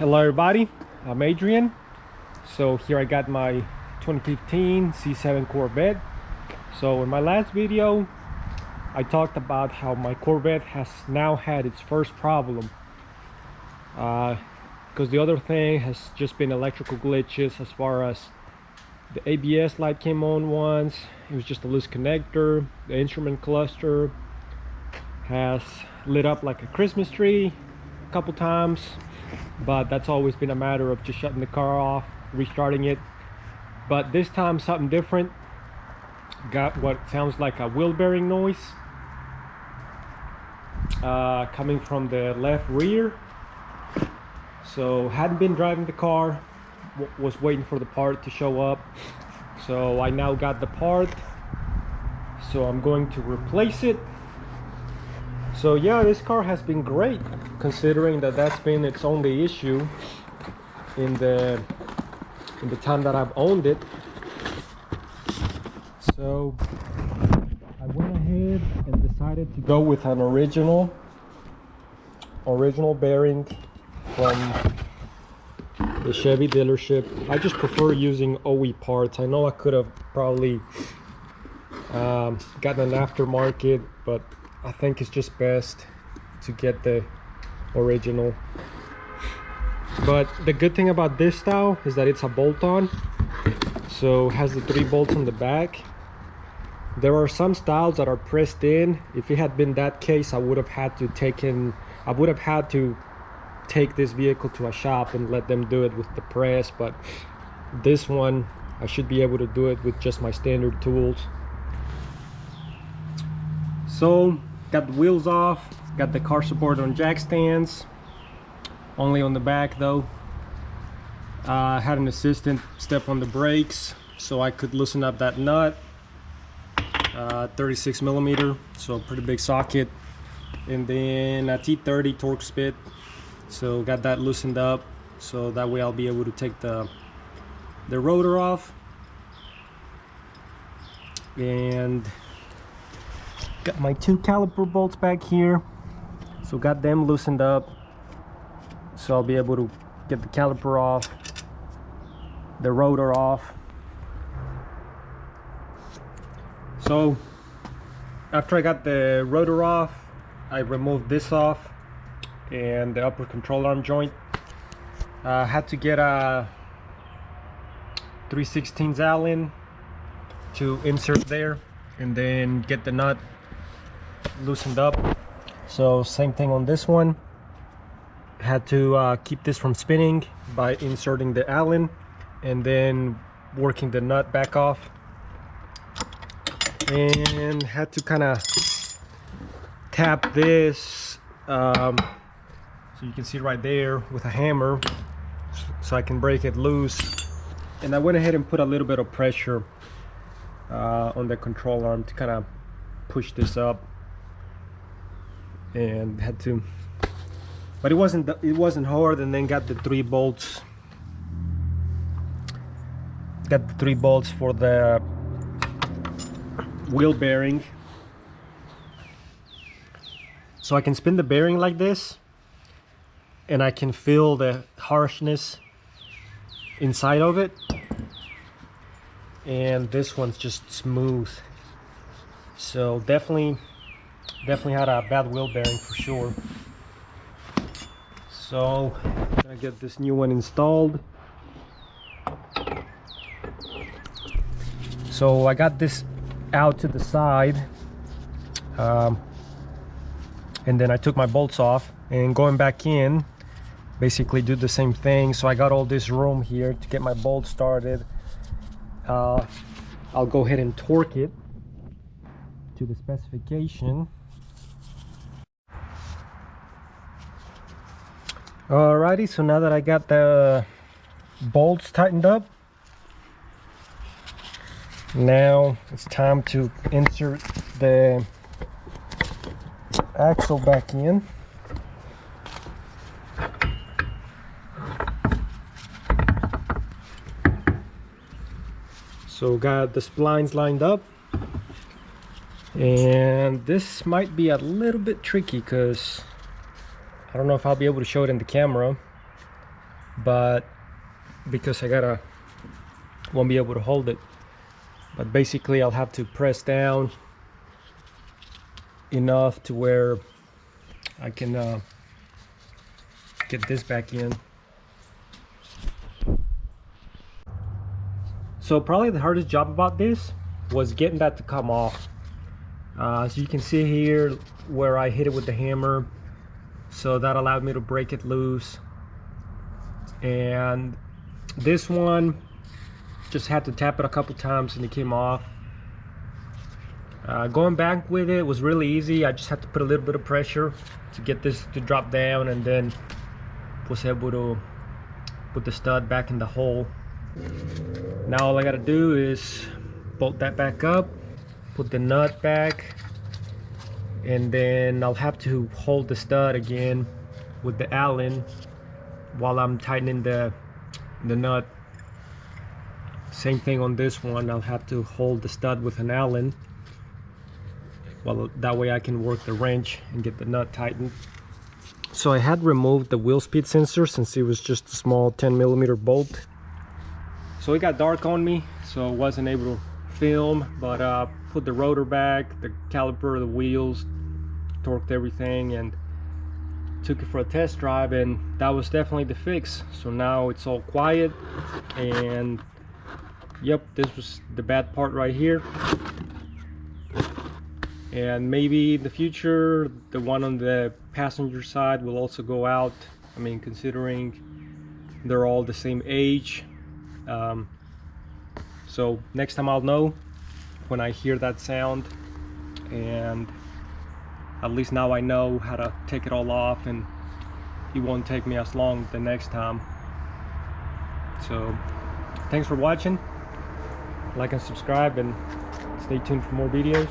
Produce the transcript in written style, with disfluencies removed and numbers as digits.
Hello everybody, I'm Adrian. So here I got my 2015 C7 Corvette. So in my last video I talked about how my Corvette has now had its first problem, because the other thing has just been electrical glitches. As far as the ABS light came on once, it was just a loose connector. The instrument cluster has lit up like a Christmas tree a couple times, but that's always been a matter of just shutting the car off, restarting it. But this time something different. Got what sounds like a wheel bearing noise coming from the left rear. So hadn't been driving the car, was waiting for the part to show up. So I now got the part, so I'm going to replace it. So yeah, this car has been great, considering that that's been its only issue in the time that I've owned it. So I went ahead and decided to go with an original bearing from the Chevy dealership. I just prefer using OE parts. I know I could have probably gotten an aftermarket, but I think it's just best to get the original. But the good thing about this style is that it's a bolt-on, so it has the 3 bolts on the back. There are some styles that are pressed in. If it had been that case, I would have had to take this vehicle to a shop and let them do it with the press. But this one, I should be able to do it with just my standard tools. So got the wheels off, got the car support on jack stands, only on the back though. Had an assistant step on the brakes so I could loosen up that nut. 36 millimeter, so pretty big socket. And then a T30 torque spit, so got that loosened up, so that way I'll be able to take the rotor off. And got my 2 caliper bolts back here, so got them loosened up, so I'll be able to get the caliper off, the rotor off. So after I got the rotor off, I removed this off and the upper control arm joint. Had to get a 3/16 Allen to insert there, and then get the nut loosened up. So same thing on this one. Had to keep this from spinning by inserting the Allen and then working the nut back off. And had to kind of tap this, so you can see right there with a hammer, so I can break it loose. And I went ahead and put a little bit of pressure on the control arm to kind of push this up, and had to, but it wasn't hard. And then got the 3 bolts, for the wheel bearing, so I can spin the bearing like this and I can feel the harshness inside of it. And this one's just smooth, so definitely had a bad wheel bearing for sure. So I'm gonna get this new one installed. So I got this out to the side, and then I took my bolts off, and going back in basically do the same thing. So I got all this room here to get my bolt started. I'll go ahead and torque it to the specification. Alrighty, so now that I got the bolts tightened up, now it's time to insert the axle back in. So got the splines lined up, and this might be a little bit tricky because I don't know if I'll be able to show it in the camera, but because won't be able to hold it. But basically I'll have to press down enough to where I can get this back in. So probably the hardest job about this was getting that to come off. So you can see here where I hit it with the hammer, so that allowed me to break it loose. And this one, just had to tap it a couple times and it came off. Going back with it was really easy. I just had to put a little bit of pressure to get this to drop down, and then was able to put the stud back in the hole. Now all I gotta do is bolt that back up, put the nut back, and then I'll have to hold the stud again with the Allen while I'm tightening the nut. Same thing on this one, I'll have to hold the stud with an Allen. Well, that way I can work the wrench and get the nut tightened. So I had removed the wheel speed sensor since it was just a small 10mm bolt. So it got dark on me, so I wasn't able to film, but put the rotor back, the caliper, the wheels, torqued everything, and took it for a test drive, and that was definitely the fix. So now it's all quiet, and yep, this was the bad part right here. And maybe in the future the one on the passenger side will also go out. I mean, considering they're all the same age. So next time I'll know when I hear that sound, and at least now I know how to take it all off, and it won't take me as long the next time. So thanks for watching. Like and subscribe, and stay tuned for more videos.